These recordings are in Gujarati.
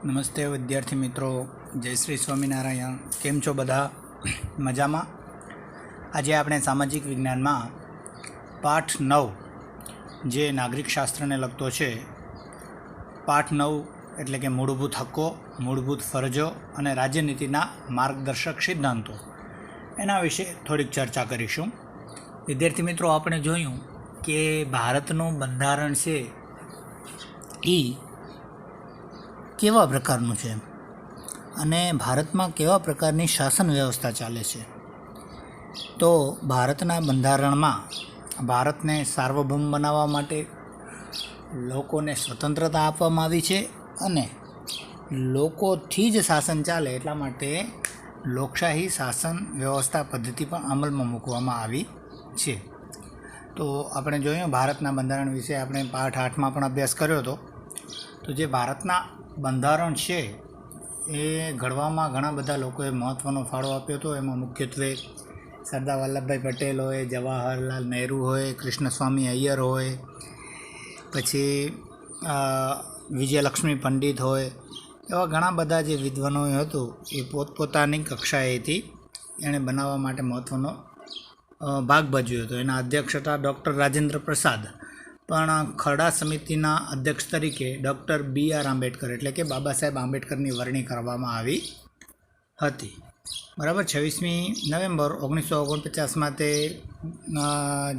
નમસ્તે વિદ્યાર્થી મિત્રો, જય શ્રી સ્વામિનારાયણ. કેમ છો બધા? મજામાં? આજે આપણે સામાજિક વિજ્ઞાનમાં પાઠ 9 જે નાગરિક શાસ્ત્રને લગતો છે, પાઠ 9 એટલે કે મૂળભૂત હક્કો, મૂળભૂત ફરજો અને રાજ્યનીતિના માર્ગદર્શક સિદ્ધાંતો, એના વિશે થોડીક ચર્ચા કરીશું. વિદ્યાર્થી મિત્રો, આપણે જોયું કે ભારતનું બંધારણ છે એ કેવા પ્રકારનું છે અને ભારતમાં કેવા પ્રકારની શાસન વ્યવસ્થા ચાલે છે. તો ભારતના બંધારણમાં ભારતને સાર્વભૌમ બનાવવા માટે લોકોને સ્વતંત્રતા આપવામાં આવી છે અને લોકોથી જ શાસન ચાલે એટલા માટે લોકશાહી શાસન વ્યવસ્થા પદ્ધતિ પણ અમલમાં મૂકવામાં આવી છે. તો આપણે જોયું ભારતના બંધારણ વિશે આપણે પાઠ 8માં પણ અભ્યાસ કર્યો હતો. તો જે ભારતના બંધારણ છે એ ઘડવામાં ઘણા બધા લોકોએ મહત્ત્વનો ફાળો આપ્યો હતો. એમાં મુખ્યત્વે સરદાર વલ્લભભાઈ પટેલ હોય, જવાહરલાલ નહેરુ હોય, કૃષ્ણસ્વામી અય્યર હોય, પછી વિજયલક્ષ્મી પંડિત હોય, એવા ઘણા બધા જે વિદ્વાનો હતું એ પોતપોતાની કક્ષાએથી એણે બનાવવા માટે મહત્ત્વનો ભાગ ભજવ્યો હતો. એના અધ્યક્ષ હતા ડૉક્ટર રાજેન્દ્ર પ્રસાદ, પણ ખરડા સમિતિના અધ્યક્ષ તરીકે ડૉક્ટર BR આંબેડકર એટલે કે બાબા સાહેબ આંબેડકરની વરણી કરવામાં આવી હતી. બરાબર. 26મી નવેમ્બર 1949માં તે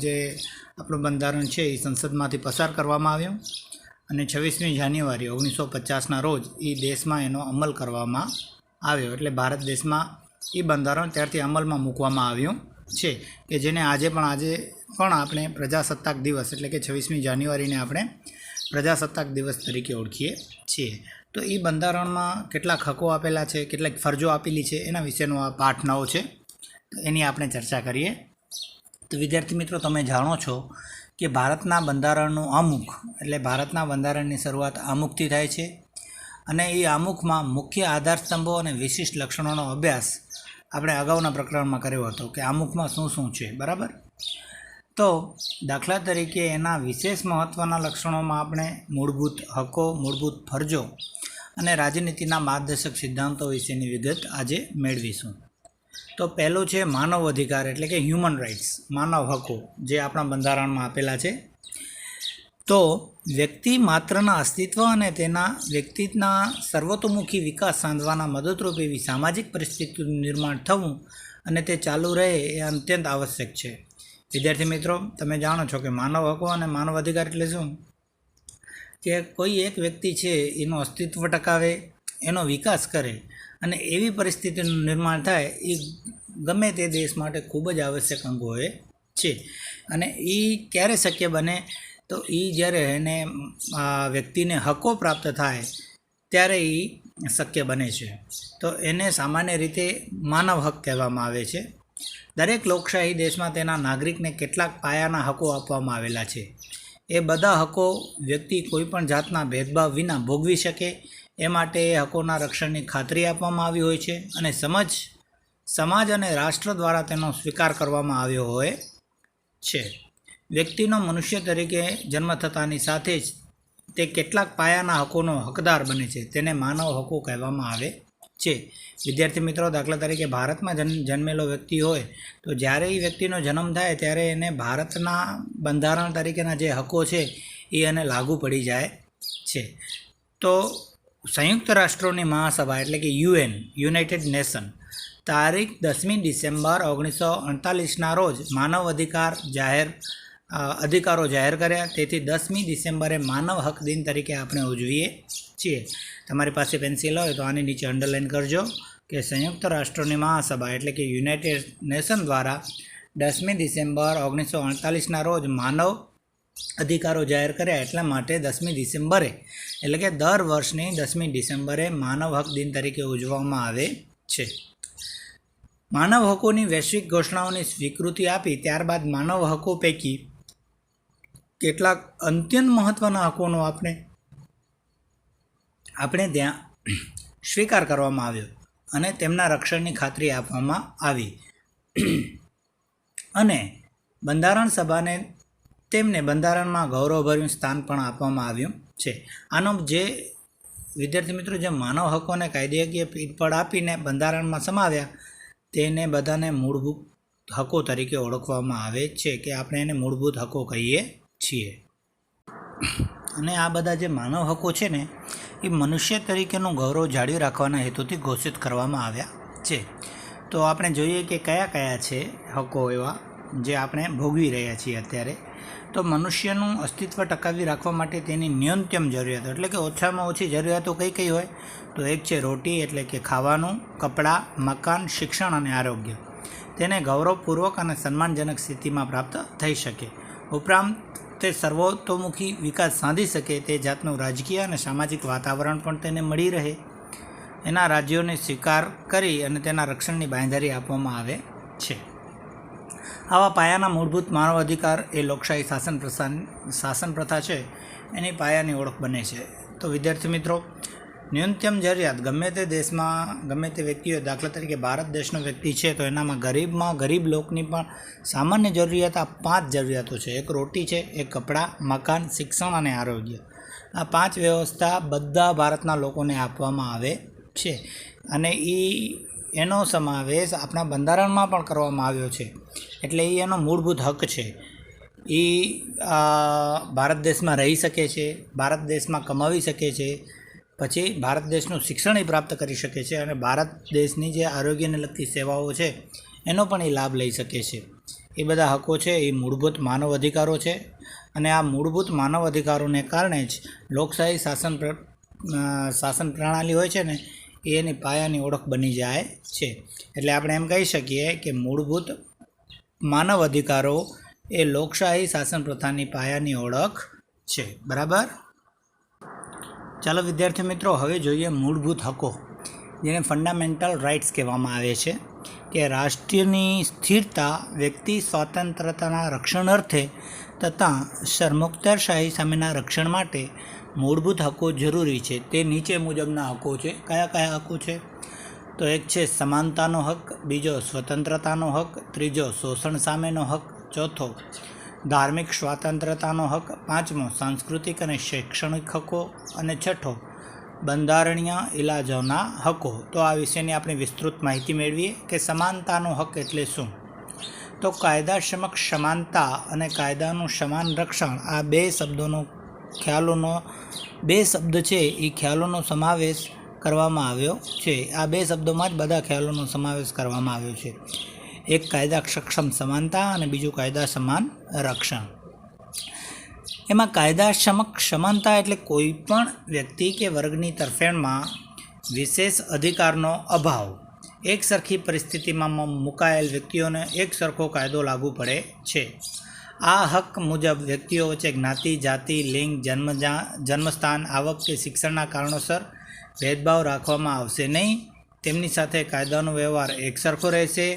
જે આપણું બંધારણ છે એ સંસદમાંથી પસાર કરવામાં આવ્યું અને 26મી જાન્યુઆરી 1950ના રોજ એ દેશમાં એનો અમલ કરવામાં આવ્યો. એટલે ભારત દેશમાં એ બંધારણ ત્યારથી અમલમાં મૂકવામાં આવ્યું છે કે જેને આજે પણ આપણે પ્રજાસત્તાક દિવસ એટલે કે 26મી જાન્યુઆરીને આપણે પ્રજાસત્તાક દિવસ તરીકે ઓળખીએ છીએ. તો એ બંધારણમાં કેટલાક હકો આપેલા છે, કેટલાક ફરજો આપેલી છે, એના વિશેનો આ પાઠ 9 છે. તો એની આપણે ચર્ચા કરીએ. તો વિદ્યાર્થી મિત્રો, તમે જાણો છો કે ભારતના બંધારણનું આમુખ એટલે ભારતના બંધારણની શરૂઆત આમુખથી થાય છે અને એ આમુખમાં મુખ્ય આધારસ્તંભો અને વિશિષ્ટ લક્ષણોનો અભ્યાસ આપણે અગાઉના પ્રકરણમાં કર્યો હતો કે આમુખમાં શું શું છે. બરાબર. તો દાખલા તરીકે એના વિશેષ મહત્ત્વના લક્ષણોમાં આપણે મૂળભૂત હક્કો, મૂળભૂત ફરજો અને રાજનીતિના માર્ગદર્શક સિદ્ધાંતો વિશેની વિગત આજે મેળવીશું. તો પહેલું છે માનવ અધિકાર એટલે કે હ્યુમન રાઇટ્સ, માનવ હક્કો જે આપણા બંધારણમાં આપેલા છે. તો વ્યક્તિ માત્રના અસ્તિત્વ અને તેના વ્યક્તિના સર્વતોમુખી વિકાસ સાધવાના મદદરૂપ એવી સામાજિક પરિસ્થિતિનું નિર્માણ થવું અને તે ચાલુ રહે એ અત્યંત આવશ્યક છે. વિદ્યાર્થી મિત્રો, તમે જાણો છો કે માનવ હક્કો અને માનવ અધિકાર એટલે શું? કે કોઈ એક વ્યક્તિ છે એનું અસ્તિત્વ ટકાવે, એનો વિકાસ કરે અને એવી પરિસ્થિતિનું નિર્માણ થાય એ ગમે તે દેશ માટે ખૂબ જ આવશ્યક અંગો હોય છે. અને એ ક્યારે શક્ય બને? તો એ જ્યારે એને વ્યક્તિને હક્કો પ્રાપ્ત થાય ત્યારે એ શક્ય બને છે. તો એને સામાન્ય રીતે માનવ હક કહેવામાં આવે છે. દરેક લોકશાહી દેશમાં તેના નાગરિકને કેટલાક પાયાના હક્કો આપવામાં આવેલા છે. એ બધા હક્કો વ્યક્તિ કોઈપણ જાતના ભેદભાવ વિના ભોગવી શકે એ માટે એ હક્કોના રક્ષણની ખાતરી આપવામાં આવી હોય છે અને સમાજ અને રાષ્ટ્ર દ્વારા તેનો સ્વીકાર કરવામાં આવ્યો હોય છે. વ્યક્તિનો મનુષ્ય તરીકે જન્મ થતાની સાથે જ તે કેટલાક પાયાના હક્કોનો હકદાર બને છે. તેને માનવ હક્કો કહેવામાં આવે છે. વિદ્યાર્થી મિત્રો, દાખલા તરીકે ભારતમાં જન્મેલો વ્યક્તિ હોય તો જ્યારે એ વ્યક્તિનો જન્મ થાય ત્યારે એને ભારતના બંધારણ તરીકેના જે હક્કો છે એ એને લાગુ પડી જાય છે. તો સંયુક્ત રાષ્ટ્રોની મહાસભા એટલે કે UN, યુનાઇટેડ નેશન, તારીખ 10મી ડિસેમ્બર 1948ના રોજ માનવ અધિકારો જાહેર કર્યા. તેથી 10મી ડિસેમ્બરે માનવ હક દિન તરીકે આપણે ઉજવીએ છીએ. તમારી પાસે પેન્સિલ હોય તો આની નીચે અંડરલાઇન કરજો કે સંયુક્ત રાષ્ટ્રોની મહાસભા એટલે કે યુનાઇટેડ નેશન દ્વારા 10મી ડિસેમ્બર 1948ના રોજ માનવ અધિકારો જાહેર કર્યા. એટલા માટે 10મી ડિસેમ્બરે એટલે કે દર વર્ષની 10મી ડિસેમ્બરે માનવ હક દિન તરીકે ઉજવવામાં આવે છે. માનવ હકોની વૈશ્વિક ઘોષણાઓની સ્વીકૃતિ આપી ત્યારબાદ માનવ હકો પૈકી કેટલાક અત્યંત મહત્ત્વના હકોનો આપણે ત્યાં સ્વીકાર કરવામાં આવ્યો અને તેમના રક્ષણની ખાતરી આપવામાં આવી અને બંધારણ સભાને તેમને બંધારણમાં ગૌરવભર્યું સ્થાન પણ આપવામાં આવ્યું છે. આનો જે વિદ્યાર્થી મિત્રો જે માનવ હકોને કાયદાકીય પીઠબળ આપીને બંધારણમાં સમાવ્યા તેને બધાને મૂળભૂત હકો તરીકે ઓળખવામાં આવે છે કે આપણે એને મૂળભૂત હકો કહીએ છીએ. અને આ બધા જે માનવ હકો છે ને એ મનુષ્ય તરીકેનું ગૌરવ જાળવી રાખવાના હેતુથી ઘોષિત કરવામાં આવ્યા છે. તો આપણે જોઈએ કે કયા કયા છે હકો એવા જે આપણે ભોગવી રહ્યા છીએ અત્યારે. તો મનુષ્યનું અસ્તિત્વ ટકાવી રાખવા માટે તેની ન્યૂનતમ જરૂરિયાતો એટલે કે ઓછામાં ઓછી જરૂરિયાતો કઈ કઈ હોય તો એક છે રોટી એટલે કે ખાવાનું, કપડાં, મકાન, શિક્ષણ અને આરોગ્ય. તેને ગૌરવપૂર્વક અને સન્માનજનક સ્થિતિમાં પ્રાપ્ત થઈ શકે. ઉપરાંત તે સર્વતોમુખી વિકાસ સાધી શકે તે જાતનું રાજકીય અને સામાજિક વાતાવરણ પણ તેને મળી રહે. એના રાજ્યોને સ્વીકાર કરી અને તેના રક્ષણની બાંયધરી આપવામાં આવે છે. આવા પાયાના મૂળભૂત માનવ અધિકાર એ લોકશાહી શાસન પ્રથા છે એની પાયાની ઓળખ બને છે. તો વિદ્યાર્થી મિત્રો, ન્યૂનતમ જરૂરિયાત ગમે તે દેશમાં ગમે તે વ્યક્તિઓ, દાખલા તરીકે ભારત દેશનો વ્યક્તિ છે તો એનામાં ગરીબ લોકની પણ સામાન્ય જરૂરિયાત આ 5 જરૂરિયાતો છે. એક રોટી છે, એક કપડાં, મકાન, શિક્ષણ અને આરોગ્ય. આ 5 વ્યવસ્થા બધા ભારતના લોકોને આપવામાં આવે છે અને એનો સમાવેશ આપણા બંધારણમાં પણ કરવામાં આવ્યો છે. એટલે એનો મૂળભૂત હક છે. ભારત દેશમાં રહી શકે છે, ભારત દેશમાં કમાવી શકે છે, પછી ભારત દેશનું શિક્ષણ પ્રાપ્ત કરી શકે છે અને ભારત દેશની જે આરોગ્યને લગતી સેવાઓ છે એનો પણ એ લાભ લઈ શકે છે. એ બધા હકો છે એ મૂળભૂત માનવ અધિકારો છે અને આ મૂળભૂત માનવ અધિકારોને કારણે જ લોકશાહી શાસન પ્રણાલી હોય છે ને એની પાયાની ઓળખ બની જાય છે. એટલે આપણે એમ કહી શકીએ કે મૂળભૂત માનવ અધિકારો એ લોકશાહી શાસન પ્રથાની પાયાની ઓળખ છે. બરાબર. ચાલો વિદ્યાર્થી મિત્રો, હવે જોઈએ મૂળભૂત હકો, જેને ફંડામેન્ટલ રાઇટ્સ કહેવામાં આવે છે. કે રાષ્ટ્રની સ્થિરતા, વ્યક્તિ સ્વતંત્રતાના રક્ષણ અર્થે તથા સરમુખત્યારશાહી સામેના રક્ષણ માટે મૂળભૂત હકો જરૂરી છે. તે નીચે મુજબના હકો છે. કયા કયા હકો છે? તો એક છે સમાનતાનો હક, બીજો સ્વતંત્રતાનો હક, ત્રીજો શોષણ સામેનો હક, ચોથો ધાર્મિક સ્વતંત્રતાનો હક, પાંચમો સાંસ્કૃતિક અને શૈક્ષણિક હકો અને છઠ્ઠો બંધારણીય ઇલાજોના હકો. તો આ વિશેની આપણે વિસ્તૃત માહિતી મેળવીએ કે સમાનતાનો હક એટલે શું. તો કાયદા સમક્ષ સમાનતા અને કાયદાનું સમાન રક્ષણ આ બે શબ્દ છે એ ખ્યાલોનો સમાવેશ કરવામાં આવ્યો છે. આ બે શબ્દોમાં જ બધા ખ્યાલોનો સમાવેશ કરવામાં આવ્યો છે. એક કાયદા સક્ષમ સમાનતા અને બીજું કાયદા સમાન રક્ષણ. એમાં કાયદા સમક્ષ સમાનતા એટલે કોઈ પણ વ્યક્તિ કે વર્ગની તરફેણમાં વિશેષ અધિકારનો અભાવ. એક સરખી પરિસ્થિતિમાં મુકાયેલ વ્યક્તિઓને એક સરખો કાયદો લાગુ પડે છે. આ હક મુજબ વ્યક્તિઓ વચ્ચે જ્ઞાતિ, જાતિ, લિંગ, જન્મસ્થાન, આવક કે શિક્ષણના કારણોસર ભેદભાવ રાખવામાં આવશે નહીં. તેમની સાથે કાયદાનો વ્યવહાર એકસરખો રહેશે.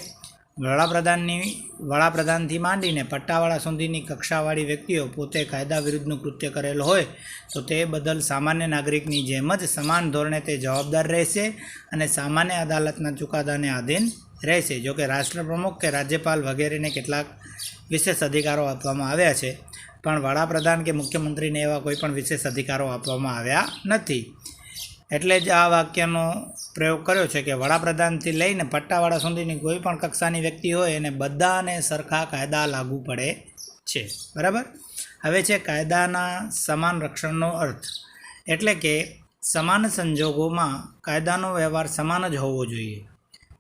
વડાપ્રધાનથી માંડીને પટ્ટાવાળા સુધીની કક્ષાવાળી વ્યક્તિઓ પોતે કાયદા વિરુદ્ધનું કૃત્ય કરેલ હોય તો તે બદલ સામાન્ય નાગરિકની જેમ જ સમાન ધોરણે તે જવાબદાર રહેશે અને સામાન્ય અદાલતના ચુકાદાને આધીન રહેશે. જોકે રાષ્ટ્રપ્રમુખ કે રાજ્યપાલ વગેરેને કેટલાક વિશેષ અધિકારો આપવામાં આવ્યા છે, પણ વડાપ્રધાન કે મુખ્યમંત્રીને એવા કોઈ પણ વિશેષ અધિકારો આપવામાં આવ્યા નથી. એટલે જ આ વાક્યનો પ્રયોગ કર્યો છે કે વડાપ્રધાનથી લઈને પટ્ટાવાળા સુધીની કોઈ પણ કક્ષાની વ્યક્તિ હોય એને બધાને સરખા કાયદા લાગુ પડે છે. બરાબર. હવે છે કાયદાના સમાન રક્ષણનો અર્થ. એટલે કે સમાન સંજોગોમાં કાયદાનો વ્યવહાર સમાન જ હોવો જોઈએ.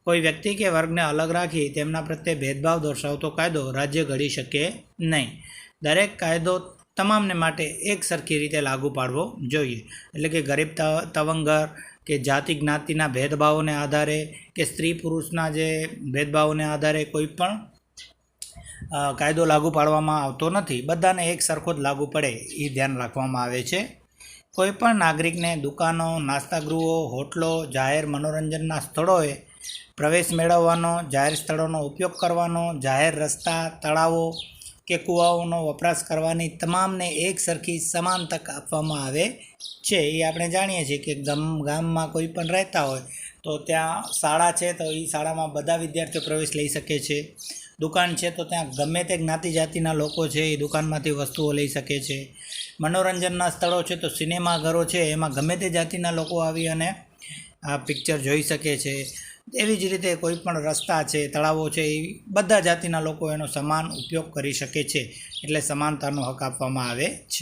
કોઈ વ્યક્તિ કે વર્ગને અલગ રાખી તેમના પ્રત્યે ભેદભાવ દર્શાવતો કાયદો રાજ્ય ઘડી શકે નહીં. દરેક કાયદો તમામને માટે એક સરખી રીતે લાગુ પાડવો જોઈએ. એટલે કે ગરીબ તવંગર કે જાતિ જ્ઞાતિના ભેદભાવોને આધારે કે સ્ત્રી પુરુષના જે ભેદભાવોને આધારે કોઈ પણ કાયદો લાગુ પાડવામાં આવતો નથી. બધાને એક સરખો જ લાગુ પડે એ ધ્યાન રાખવામાં આવે છે. કોઈપણ નાગરિકને દુકાનો, નાસ્તાગૃહો, હોટલો, જાહેર મનોરંજનના સ્થળોએ પ્રવેશ મેળવવાનો, જાહેર સ્થળોનો ઉપયોગ કરવાનો, જાહેર રસ્તા, તળાવો કે કૂવાઓનો વપરાશ કરવાની તમામને એક સરખી સમાન તક આપવામાં આવે છે. એ આપણે જાણીએ છીએ કે ગામમાં કોઈ પણ રહેતા હોય તો ત્યાં શાળા છે તો એ શાળામાં બધા વિદ્યાર્થીઓ પ્રવેશ લઈ શકે છે. દુકાન છે તો ત્યાં ગમે તે જ્ઞાતિ જાતિના લોકો છે એ દુકાનમાંથી વસ્તુઓ લઈ શકે છે. મનોરંજનના સ્થળો છે તો સિનેમાઘરો છે, એમાં ગમે તે જાતિના લોકો આવી અને આ પિક્ચર જોઈ શકે છે. એવી જ રીતે કોઈ પણ રસ્તા છે, તળાવો છે, એ બધા જાતિના લોકો એનો સમાન ઉપયોગ કરી શકે છે. એટલે સમાનતાનો હક આપવામાં આવે છે.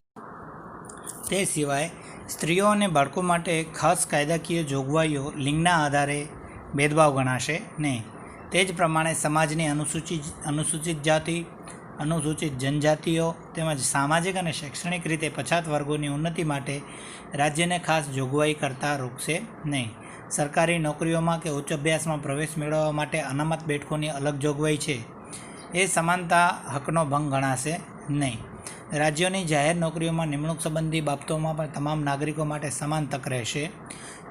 તે સિવાય સ્ત્રીઓ અને બાળકો માટે ખાસ કાયદાકીય જોગવાઈઓ લિંગના આધારે ભેદભાવ ગણાશે નહીં. તે જ પ્રમાણે સમાજની અનુસૂચિત જાતિ, અનુસૂચિત જનજાતિઓ તેમજ સામાજિક અને શૈક્ષણિક રીતે પછાત વર્ગોની ઉન્નતિ માટે રાજ્યને ખાસ જોગવાઈ કરતાં રોકશે નહીં. સરકારી નોકરીઓમાં કે ઉચ્ચ અભ્યાસમાં પ્રવેશ મેળવવા માટે અનામત બેઠકોની અલગ જોગવાઈ છે, એ સમાનતા હકનો ભંગ ગણાશે નહીં. રાજ્યોની જાહેર નોકરીઓમાં નિમણૂક સંબંધી બાબતોમાં પણ તમામ નાગરિકો માટે સમાન તક રહેશે.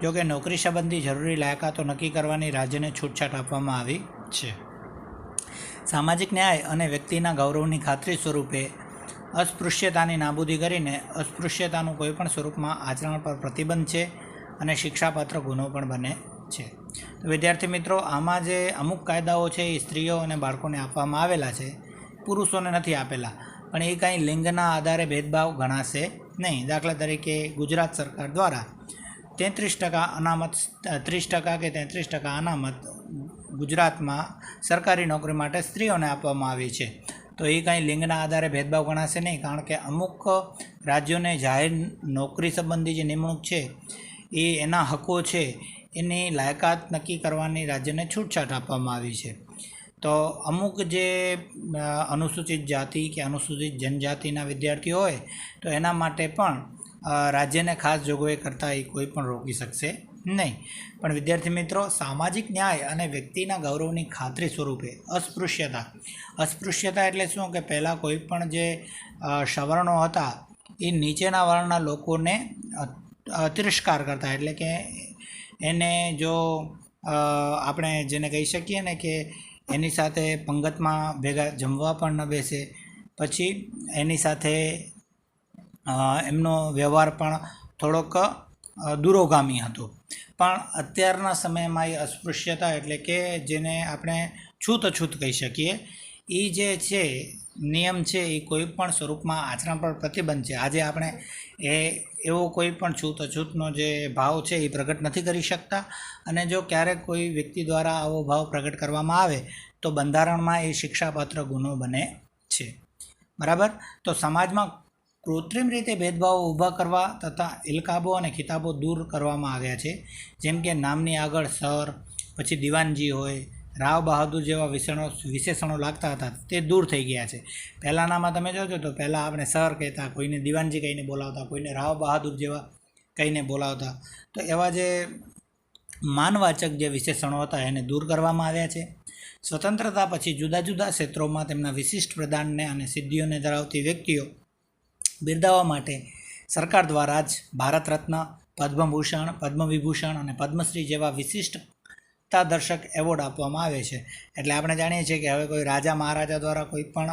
જોકે નોકરી સંબંધી જરૂરી લાયકાતો નક્કી કરવાની રાજ્યને છૂટછાટ આપવામાં આવી છે. સામાજિક ન્યાય અને વ્યક્તિના ગૌરવની ખાતરી સ્વરૂપે અસ્પૃશ્યતાની નાબૂદી કરીને અસ્પૃશ્યતાનું કોઈપણ સ્વરૂપમાં આચરણ પર પ્રતિબંધ છે અને શિક્ષાપાત્ર ગુનો પણ બને છે. તો વિદ્યાર્થી મિત્રો, આમાં જે અમુક કાયદાઓ છે એ સ્ત્રીઓ અને બાળકોને આપવામાં આવેલા છે, પુરુષોને નથી આપેલા, પણ એ કાંઈ લિંગના આધારે ભેદભાવ ગણાશે નહીં. દાખલા તરીકે ગુજરાત સરકાર દ્વારા 33% અનામત, 30% કે 33% અનામત ગુજરાતમાં સરકારી નોકરી માટે સ્ત્રીઓને આપવામાં આવી છે. તો એ કાંઈ લિંગના આધારે ભેદભાવ ગણાશે નહીં, કારણ કે અમુક રાજ્યોને જાહેર નોકરી સંબંધી જે નિમણૂક છે એ એના હકો છે, એની લાયકાત નક્કી કરવાની રાજ્યને છૂટછાટ આપવામાં આવી છે. તો અમુક જે અનુસૂચિત જાતિ કે અનુસૂચિત જનજાતિના વિદ્યાર્થીઓ હોય તો એના માટે પણ રાજ્યને ખાસ જોગવાઈ કરતાં એ કોઈ પણ રોકી શકશે નહીં. પણ વિદ્યાર્થી મિત્રો, સામાજિક ન્યાય અને વ્યક્તિના ગૌરવની ખાતરી સ્વરૂપે અસ્પૃશ્યતા એટલે શું કે પહેલાં કોઈ પણ જે સવર્ણો હતા એ નીચેના વર્ણના લોકોને તિરસ્કાર કરતા, એટલે કે એને જો આપણે જેને કહી શકીએ ને કે એની સાથે પંગતમાં ભેગા જમવા પણ ન બેસે, પછી એની સાથે એમનો વ્યવહાર પણ થોડોક દૂરોગામી હતો. પણ અત્યારના સમયમાં એ અસ્પૃશ્યતા એટલે કે જેને આપણે છૂતઅછૂત કહી શકીએ, એ જે છે નિયમ છે એ કોઈ પણ સ્વરૂપમાં આચરણ પર પ્રતિબંધ છે. આજે આપણે એવો કોઈ પણ છૂતઅછૂતનો જે ભાવ છે એ પ્રગટ નથી કરી શકતા, અને જો ક્યારેક કોઈ વ્યક્તિ દ્વારા આવો ભાવ પ્રગટ કરવામાં આવે તો બંધારણમાં એ શિક્ષાપાત્ર ગુનો બને છે. બરાબર. તો સમાજમાં કૃત્રિમ રીતે ભેદભાવો ઊભા કરવા તથા ઇલકાબો અને ખિતાબો દૂર કરવામાં આવ્યા છે. જેમ કે નામની આગળ સર, પછી દિવાનજી હોય, રાવ બહાદુર જેવા વિશેષણો લાગતા હતા તે દૂર થઈ ગયા છે. પહેલાંનામાં તમે જોજો તો પહેલાં આપણે સર કહેતા, કોઈને દિવાનજી કહીને બોલાવતા, કોઈને રાવ બહાદુર જેવા કહીને બોલાવતા. તો એવા જે માનવાચક જે વિશેષણો હતા એને દૂર કરવામાં આવ્યા છે. સ્વતંત્રતા પછી જુદા જુદા ક્ષેત્રોમાં તેમના વિશિષ્ટ પ્રદાનને અને સિદ્ધિઓને ધરાવતી વ્યક્તિઓ બિરદાવવા માટે સરકાર દ્વારા જ ભારત રત્ન, પદ્મભૂષણ, પદ્મવિભૂષણ અને પદ્મશ્રી જેવા વિશિષ્ટતા દર્શક એવોર્ડ આપવામાં આવે છે. એટલે આપણે જાણીએ છીએ કે હવે કોઈ રાજા મહારાજા દ્વારા કોઈ પણ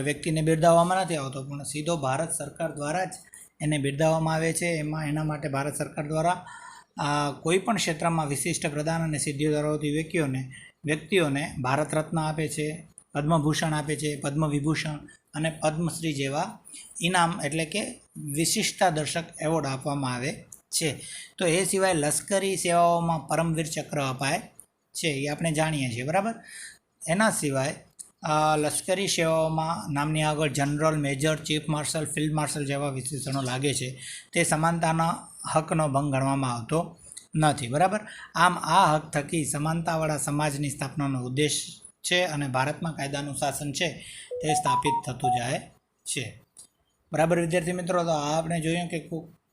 વ્યક્તિને બિરદાવવામાં નથી આવતો, પણ સીધો ભારત સરકાર દ્વારા જ એને બિરદાવવામાં આવે છે. એના માટે ભારત સરકાર દ્વારા કોઈ પણ ક્ષેત્રમાં વિશિષ્ટ પ્રદાન અને સિદ્ધિઓ ધરાવતી વ્યક્તિઓને ભારત રત્ન આપે છે, પદ્મભૂષણ આપે છે, પદ્મવિભૂષણ અને પદ્મશ્રી જેવા ઇનામ એટલે કે વિશિષ્ટતા દર્શક એવોર્ડ આપવામાં આવે છે. તો એ સિવાય લશ્કરી સેવાઓમાં પરમવીર ચક્ર અપાય છે, એ આપણે જાણીએ છીએ. બરાબર. એના સિવાય લશ્કરી સેવાઓમાં નામની આગળ general, major, chief marshal, field marshal જેવા વિશેષણો લાગે છે. તે સમાનતાના હકનો ભંગ ગણવામાં આવતો નથી. બરાબર. આમ આ હક થકી સમાનતાવાળા સમાજની સ્થાપનાનો ઉદ્દેશ છે અને ભારતમાં કાયદાનું શાસન છે તે સ્થાપિત થતું જાય છે. બરાબર વિદ્યાર્થી મિત્રો, તો આપણે જોયું કે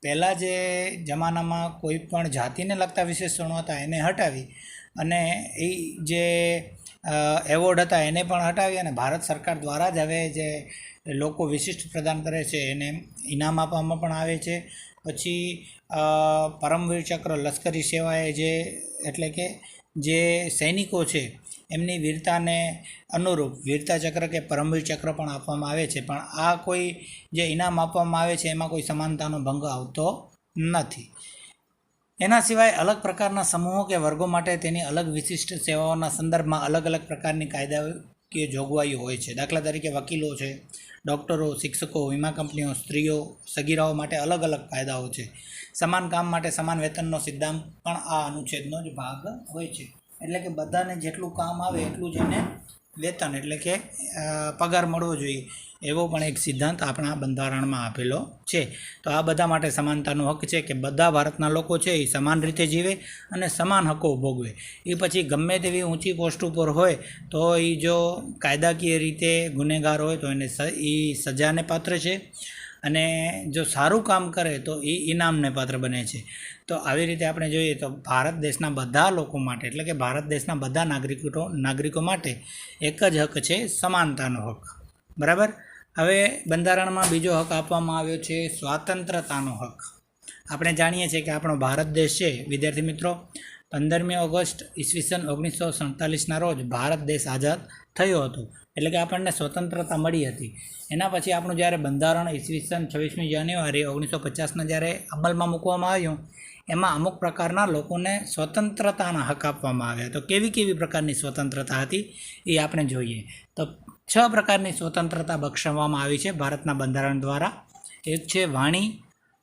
પહેલાં જે જમાનામાં કોઈ પણ જાતિને લગતા વિશેષણો હતા એને હટાવી અને એ જે એવોર્ડ હતા એને પણ હટાવી અને ભારત સરકાર દ્વારા જ હવે જે લોકો વિશિષ્ટ પ્રદાન કરે છે એને ઇનામ આપવામાં પણ આવે છે. પછી પરમવીર ચક્ર લશ્કરી સેવાએ જે એટલે કે જે સૈનિકો છે એમની વીરતાને અનુરૂપ વીરતા ચક્ર કે પરમવીર ચક્ર પણ આપવામાં આવે છે. પણ આ કોઈ જે ઇનામ આપવામાં આવે છે એમાં કોઈ સમાનતાનો ભંગ આવતો નથી. એના સિવાય અલગ પ્રકારના સમૂહો કે વર્ગો માટે તેની અલગ વિશિષ્ટ સેવાઓના સંદર્ભમાં અલગ અલગ પ્રકારની નાગરિકીય જોગવાઈઓ હોય છે. દાખલા તરીકે વકીલો છે, ડૉક્ટરો, શિક્ષકો, વીમા કંપનીઓ, સ્ત્રીઓ, સગીરાઓ માટે અલગ અલગ કાયદાઓ છે. સમાન કામ માટે સમાન વેતનનો સિદ્ધાંત પણ આ અનુચ્છેદનો જ ભાગ હોય છે. એટલે કે બધાને જેટલું કામ આવે એટલું જ એને વેતન એટલે કે પગાર મળવો જોઈએ એવો પણ એક સિદ્ધાંત આપણા બંધારણમાં આપેલો છે. તો આ બધા માટે સમાનતાનો હક છે કે બધા ભારતના લોકો છે એ સમાન રીતે જીવે અને સમાન હકો ભોગવે. એ પછી ગમે તેવી ઊંચી પોસ્ટ ઉપર હોય તો એ જો કાયદાકીય રીતે ગુનેગાર હોય તો એને એ સજાને પાત્ર છે, અને જો સારું કામ કરે તો એ ઇનામને પાત્ર બને છે. તો આવી રીતે આપણે જોઈએ તો ભારત દેશના બધા લોકો માટે એટલે કે ભારત દેશના બધા નાગરિકો માટે એક જ હક છે, સમાનતાનો હક. બરાબર. હવે બંધારણમાં બીજો હક આપવામાં આવ્યો છે સ્વાતંત્રતાનો હક. આપણે જાણીએ છીએ કે આપણો ભારત દેશ છે વિદ્યાર્થી મિત્રો 15મી ઓગસ્ટ ઈસવીસન 1947ના રોજ ભારત દેશ આઝાદ થયો હતો. એટલે કે આપણને સ્વતંત્રતા મળી હતી. એના પછી આપણું જ્યારે બંધારણ ઈસવીસન 26મી જાન્યુઆરી 1950ના જ્યારે અમલમાં મૂકવામાં આવ્યું એમાં અમુક પ્રકારના લોકોને સ્વતંત્રતાના હક આપવામાં આવ્યા. તો કેવી પ્રકારની સ્વતંત્રતા હતી એ આપણે જોઈએ. તો 6 પ્રકારની સ્વતંત્રતા બક્ષવામાં આવી છે ભારતના બંધારણ દ્વારા. એક છે વાણી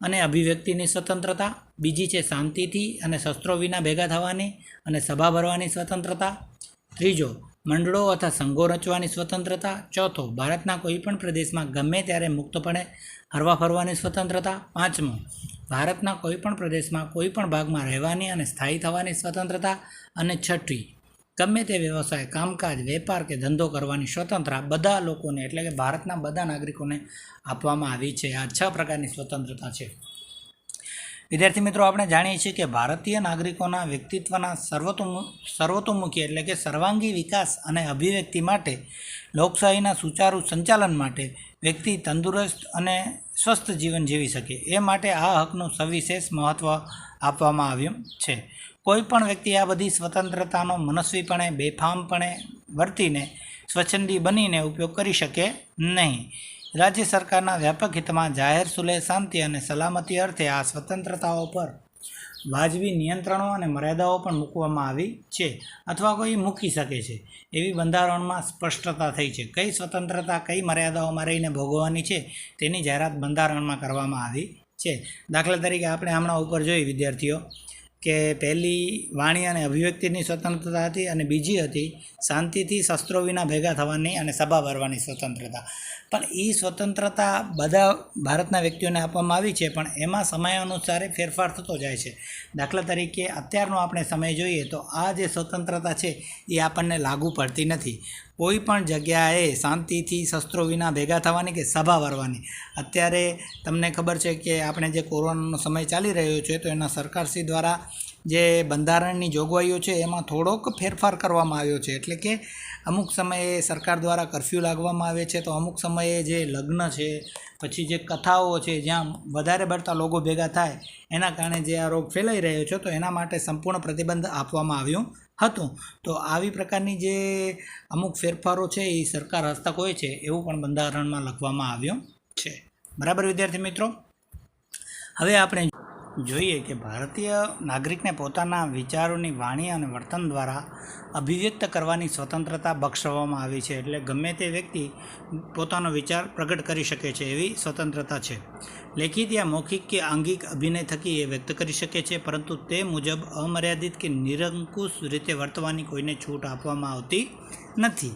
અને અભિવ્યક્તિની સ્વતંત્રતા, બીજી છે શાંતિથી અને શસ્ત્રો વિના ભેગા થવાની અને સભા ભરવાની સ્વતંત્રતા, ત્રીજો મંડળો અથવા સંઘો રચવાની સ્વતંત્રતા, ચોથો ભારતના કોઈપણ પ્રદેશમાં ગમે ત્યારે મુક્તપણે હરવા ફરવાની સ્વતંત્રતા, પાંચમો ભારતના કોઈપણ પ્રદેશમાં કોઈપણ ભાગમાં રહેવાની અને સ્થાયી થવાની સ્વતંત્રતા, અને છઠ્ઠી ગમે તે વ્યવસાય, કામકાજ, વેપાર કે ધંધો કરવાની સ્વતંત્રતા બધા લોકોને એટલે કે ભારતના બધા નાગરિકોને આપવામાં આવી છે. આ 6 પ્રકારની સ્વતંત્રતા છે. વિદ્યાર્થી મિત્રો, આપણે જાણીએ છીએ કે ભારતીય નાગરિકોના વ્યક્તિત્વના સર્વતોમુખી એટલે કે સર્વાંગી વિકાસ અને અભિવ્યક્તિ માટે, લોકશાહીના સુચારુ સંચાલન માટે વ્યક્તિ તંદુરસ્ત અને સ્વસ્થ જીવન જીવી શકે એ માટે આ હકનું સવિશેષ મહત્ત્વ આપવામાં આવ્યું છે. કોઈ પણ વ્યક્તિ આ બધી સ્વતંત્રતાનો મનસ્વીપણે, બેફામપણે વર્તીને સ્વચ્છંદી બનીને ઉપયોગ કરી શકે નહીં. રાજ્ય સરકારના વ્યાપક હિતમાં જાહેર સુલેહ, શાંતિ અને સલામતી અર્થે આ સ્વતંત્રતાઓ પર વાજબી નિયંત્રણો અને મર્યાદાઓ પણ મૂકવામાં આવી છે અથવા કોઈ મૂકી શકે છે એવી બંધારણમાં સ્પષ્ટતા થઈ છે. કઈ સ્વતંત્રતા કઈ મર્યાદાઓમાં રહીને ભોગવવાની છે તેની જાહેરાત બંધારણમાં કરવામાં આવી છે. દાખલા તરીકે આપણે હમણાં ઉપર જોઈ વિદ્યાર્થીઓ કે પહેલી વાણી અને અભિવ્યક્તિની સ્વતંત્રતા હતી અને બીજી હતી શાંતિથી શસ્ત્રો વિના ભેગા થવાની અને સભા ભરવાની સ્વતંત્રતા. પણ એ સ્વતંત્રતા બધા ભારતના વ્યક્તિઓને આપવામાં આવી છે, પણ એમાં સમય અનુસારે ફેરફાર થતો જાય છે. દાખલા તરીકે અત્યારનો આપણે સમય જોઈએ તો આ જે સ્વતંત્રતા છે એ આપણને લાગુ પડતી નથી. કોઈ પણ જગ્યાએ શાંતિથી શસ્ત્રો વિના ભેગા થવાની કે સભા ભરવાની, અત્યારે તમને ખબર છે કે આપણે જે કોરોનાનો સમય ચાલી રહ્યો છે તો એના સરકારશ્રી દ્વારા જે બંધારણની જોગવાઈઓ છે એમાં થોડોક ફેરફાર કરવામાં આવ્યો છે. એટલે કે અમુક સમયે સરકાર દ્વારા કરફ્યુ લાગવામાં આવે છે, તો અમુક સમયે જે લગ્ન છે, પછી જે કથાઓ છે જ્યાં વધારે પડતા લોકો ભેગા થાય એના કારણે જે આ રોગ ફેલાઈ રહ્યો છે તો એના માટે સંપૂર્ણ પ્રતિબંધ આપવામાં આવ્યું હતું. તો આવી પ્રકારની જે અમુક ફેરફારો છે એ સરકાર હસ્તક હોય છે એવું પણ બંધારણમાં લખવામાં આવ્યું છે. બરાબર વિદ્યાર્થી મિત્રો, હવે આપણે જોઈએ કે ભારતીય નાગરિકને પોતાના વિચારોની વાણી અને વર્તન દ્વારા અભિવ્યક્ત કરવાની સ્વતંત્રતા બક્ષવામાં આવી છે. એટલે ગમે તે વ્યક્તિ પોતાનો વિચાર પ્રગટ કરી શકે છે એવી સ્વતંત્રતા છે. લેખિત યા મૌખિક કે આંગિક અભિનય થકી એ વ્યક્ત કરી શકે છે, પરંતુ તે મુજબ અમર્યાદિત કે નિરંકુશ રીતે વર્તવાની કોઈને છૂટ આપવામાં આવતી નથી.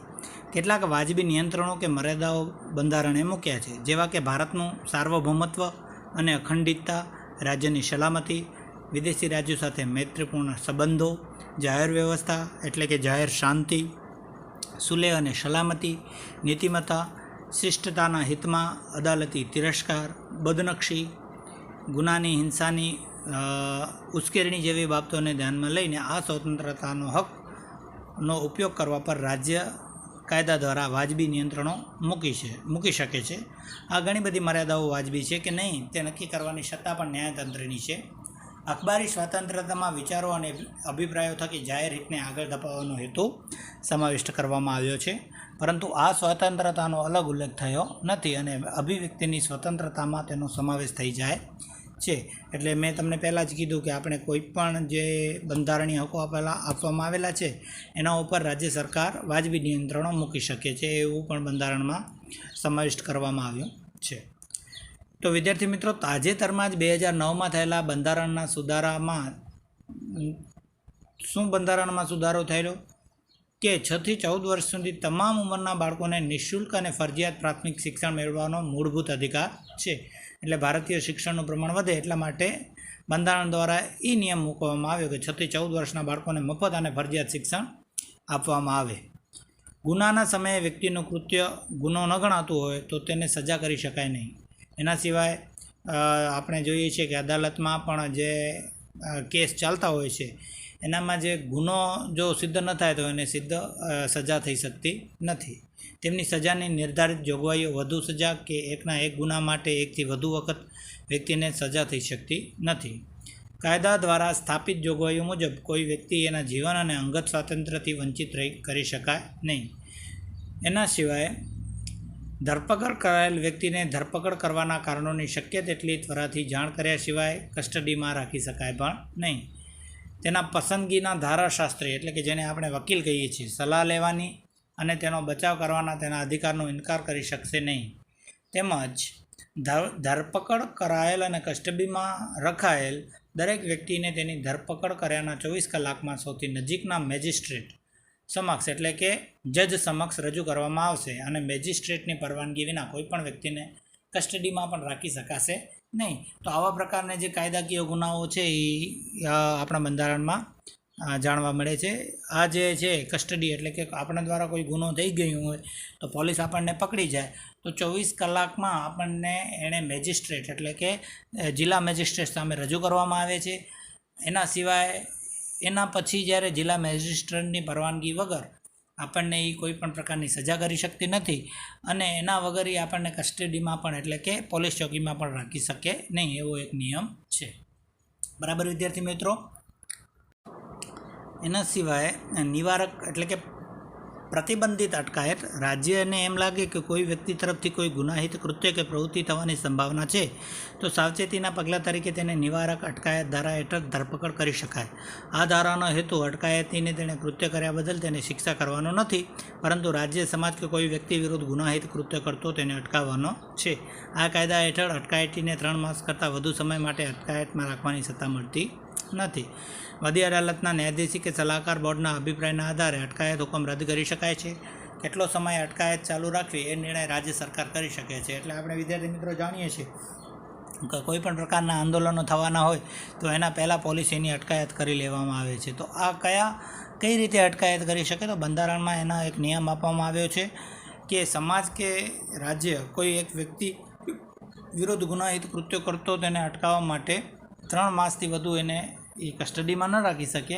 કેટલાક વાજબી નિયંત્રણો કે મર્યાદાઓ બંધારણે મૂક્યા છે, જેવા કે ભારતનું સાર્વભૌમત્વ અને અખંડિતતા, રાજ્યની સલામતી, વિદેશી રાજ્યો સાથે મૈત્રીપૂર્ણ સંબંધો, જાહેર વ્યવસ્થા એટલે કે જાહેર શાંતિ, સુલેહ અને સલામતી, નીતિમત્તા, શિષ્ટતાના હિતમાં અદાલતી તિરસ્કાર, બદનક્ષી, ગુનાની, હિંસાની ઉશ્કેરણી જેવી બાબતોને ધ્યાનમાં લઈને આ સ્વતંત્રતાનો હકનો ઉપયોગ કરવા પર રાજ્ય કાયદા દ્વારા વાજબી નિયંત્રણો મૂકી શકે છે. આ ઘણી બધી મર્યાદાઓ વાજબી છે કે નહીં તે નક્કી કરવાની સત્તા પણ ન્યાયતંત્રની છે. અખબારી સ્વતંત્રતામાં વિચારો અને અભિપ્રાયો થકી જાહેર હિતને આગળ ધપાવવાનો હેતુ સમાવિષ્ટ કરવામાં આવ્યો છે, પરંતુ આ સ્વતંત્રતાનો અલગ ઉલ્લેખ થયો નથી અને અભિવ્યક્તિની સ્વતંત્રતામાં તેનો સમાવેશ થઈ જાય છે. એટલે મેં તમને પહેલાં જ કીધું કે આપણે કોઈ પણ જે બંધારણીય હકો આપવામાં આવેલા છે એના ઉપર રાજ્ય સરકાર વાજબી નિયંત્રણો મૂકી શકે છે, એવું પણ બંધારણમાં સમાવિષ્ટ કરવામાં આવ્યું છે. તો વિદ્યાર્થી મિત્રો, તાજેતરમાં જ 2009માં થયેલા બંધારણના સુધારામાં શું બંધારણમાં સુધારો થયેલો કે 6 થી 14 વર્ષ સુધી તમામ ઉંમરના બાળકોને નિઃશુલ્ક અને ફરજિયાત પ્રાથમિક શિક્ષણ મેળવવાનો મૂળભૂત અધિકાર છે. એટલે ભારતીય શિક્ષણનું પ્રમાણ વધે એટલા માટે બંધારણ દ્વારા એ નિયમ મૂકવામાં આવ્યો કે 6 થી 14 વર્ષના બાળકોને મફત અને ફરજિયાત શિક્ષણ આપવામાં આવે. ગુનાના સમયે વ્યક્તિનું કૃત્ય ગુનો ન ગણાતું હોય તો તેને સજા કરી શકાય નહીં. એના સિવાય આપણે જોઈએ છીએ કે અદાલતમાં પણ જે કેસ ચાલતા હોય છે એનામાં જે ગુનો જો સિદ્ધ ન થાય તો એને સજા થઈ શકતી નથી. તેમની સજાની નિર્ધારિત જોગવાઈઓ વધુ સજા કે એકના એક ગુના માટે એકથી વધુ વખત વ્યક્તિને સજા થઈ શકતી નથી. કાયદા દ્વારા સ્થાપિત જોગવાઈઓ મુજબ કોઈ વ્યક્તિ એના જીવન અને અંગત સ્વાતંત્ર્યથી વંચિત કરી શકાય નહીં. એના સિવાય ધરપકડ કરાયેલ વ્યક્તિને ધરપકડ કરવાના કારણોની શક્ય તેટલી ત્વરાથી જાણ કર્યા સિવાય કસ્ટડીમાં રાખી શકાય પણ નહીં. તેના પસંદગીના ધારાશાસ્ત્રી એટલે કે જેને આપણે વકીલ કહીએ છીએ સલાહ લેવાની અને તેનો બચાવ કરવાના તેના અધિકારનો ઇનકાર કરી શકશે નહીં. તેમજ ધરપકડ કરાયેલ અને કસ્ટડીમાં રખાયેલ દરેક વ્યક્તિને તેની ધરપકડ કર્યાના 24 કલાકમાં સૌથી નજીકના મેજિસ્ટ્રેટ સમક્ષ એટલે કે જજ સમક્ષ રજૂ કરવામાં આવશે અને મેજિસ્ટ્રેટની પરવાનગી વિના કોઈપણ વ્યક્તિને કસ્ટડીમાં પણ રાખી શકાશે નહીં. તો આવા પ્રકારના જે કાયદાકીય ગુનાઓ છે એ આપણા બંધારણમાં જાણવા મળે છે. આ જે છે કસ્ટડી એટલે કે આપણા દ્વારા કોઈ ગુનો થઈ ગયો હોય તો પોલીસ આપણને પકડી જાય તો 24 કલાકમાં આપણને એણે મેજિસ્ટ્રેટ એટલે કે જિલ્લા મેજિસ્ટ્રેટ સામે રજૂ કરવામાં આવે છે. એના સિવાય એના પછી જ્યારે જિલ્લા મેજિસ્ટ્રેટની પરવાનગી વગર આપણને એ કોઈ પણ પ્રકારની સજા કરી શકતી નથી અને એના વગર એ આપણને કસ્ટડીમાં પણ એટલે કે પોલીસ ચોકીમાં પણ રાખી શકે નહીં, એવો એક નિયમ છે. બરાબર વિદ્યાર્થી મિત્રો. એના સિવાય નિવારક એટલે કે પ્રતિબંધિત અટકાયત રાજ્યને એમ લાગે કે કોઈ વ્યક્તિ તરફથી કોઈ ગુનાહિત કૃત્ય કે પ્રવૃત્તિ થવાની સંભાવના છે તો સાવચેતીના પગલાં તરીકે તેને નિવારક અટકાયત ધારા હેઠળ ધરપકડ કરી શકાય. આ ધારાનો હેતુ અટકાયતીને તેણે કૃત્ય કર્યા બદલ તેને શિક્ષા કરવાનો નથી, પરંતુ રાજ્ય સમાજ કે કોઈ વ્યક્તિ વિરુદ્ધ ગુનાહિત કૃત્ય કરતો તેને અટકાવવાનો છે. આ કાયદા હેઠળ અટકાયતીને 3 માસ કરતાં વધુ સમય માટે અટકાયતમાં રાખવાની સત્તા મળતી નથી. વડી અદાલતના ન્યાયાધીશ કે સલાહકાર બોર્ડના અભિપ્રાયના આધારે અટકાયત હુકમ રદ કરી શકાય છે. કેટલો સમય અટકાયત ચાલુ રાખવી એ નિર્ણય રાજ્ય સરકાર કરી શકે છે. એટલે આપણે વિદ્યાર્થી મિત્રો જાણીએ છીએ કે કોઈ પણ પ્રકારના આંદોલનો થવાના હોય તો એના પહેલાં પોલીસ એની અટકાયત કરી લેવામાં આવે છે. તો આ કઈ રીતે અટકાયત કરી શકે? તો બંધારણમાં એના એક નિયમ આપવામાં આવ્યો છે કે સમાજ કે રાજ્ય કોઈ એક વ્યક્તિ વિરુદ્ધ ગુનાહિત કૃત્યો કરતો તેને અટકાવવા માટે 3 માસથી વધુ એને એ કસ્ટડીમાં ન રાખી શકે,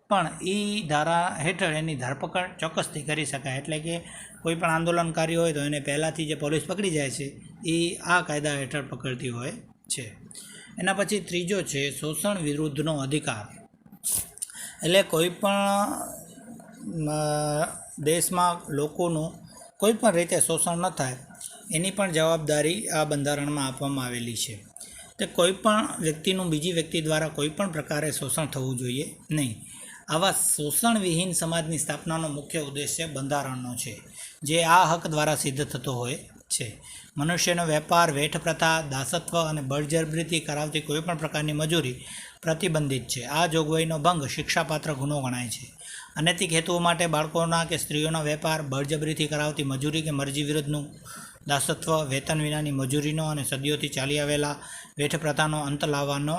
પણ એ ધારા હેઠળ એની ધરપકડ ચોક્કસથી કરી શકાય. એટલે કે કોઈ પણ આંદોલનકારી હોય તો એને પહેલાંથી જે પોલીસ પકડી જાય છે એ આ કાયદા હેઠળ પકડતી હોય છે. એના પછી ત્રીજો છે શોષણ વિરુદ્ધનો અધિકાર. એટલે કોઈ પણ દેશમાં લોકોનું કોઈ પણ રીતે શોષણ ન થાય એની પણ જવાબદારી આ બંધારણમાં આપવામાં આવેલી છે. તે કોઈ પણ વ્યક્તિનું બીજી વ્યક્તિ દ્વારા કોઈ પણ પ્રકારે શોષણ થવું જોઈએ નહીં. આવા શોષણવિહીન સમાજની સ્થાપનાનો મુખ્ય ઉદ્દેશ્ય બંધારણનો છે, જે આ હક દ્વારા સિદ્ધ થતો હોય છે. મનુષ્યનો વેપાર, વેઠ પ્રથા, દાસત્વ અને બળજબરીથી કરાવતી કોઈપણ પ્રકારની મજૂરી પ્રતિબંધિત છે. આ જોગવાઈનો ભંગ શિક્ષાપાત્ર ગુનો ગણાય છે. અનૈતિક હેતુઓ માટે બાળકોના કે સ્ત્રીઓનો વેપાર, બળજબરીથી કરાવતી મજૂરી કે મરજી વિરુદ્ધનું દાસત્વ, વેતન વિનાની મજૂરીનો અને સદીઓથી ચાલી આવેલા વેઠ પ્રથાનો અંત લાવવાનો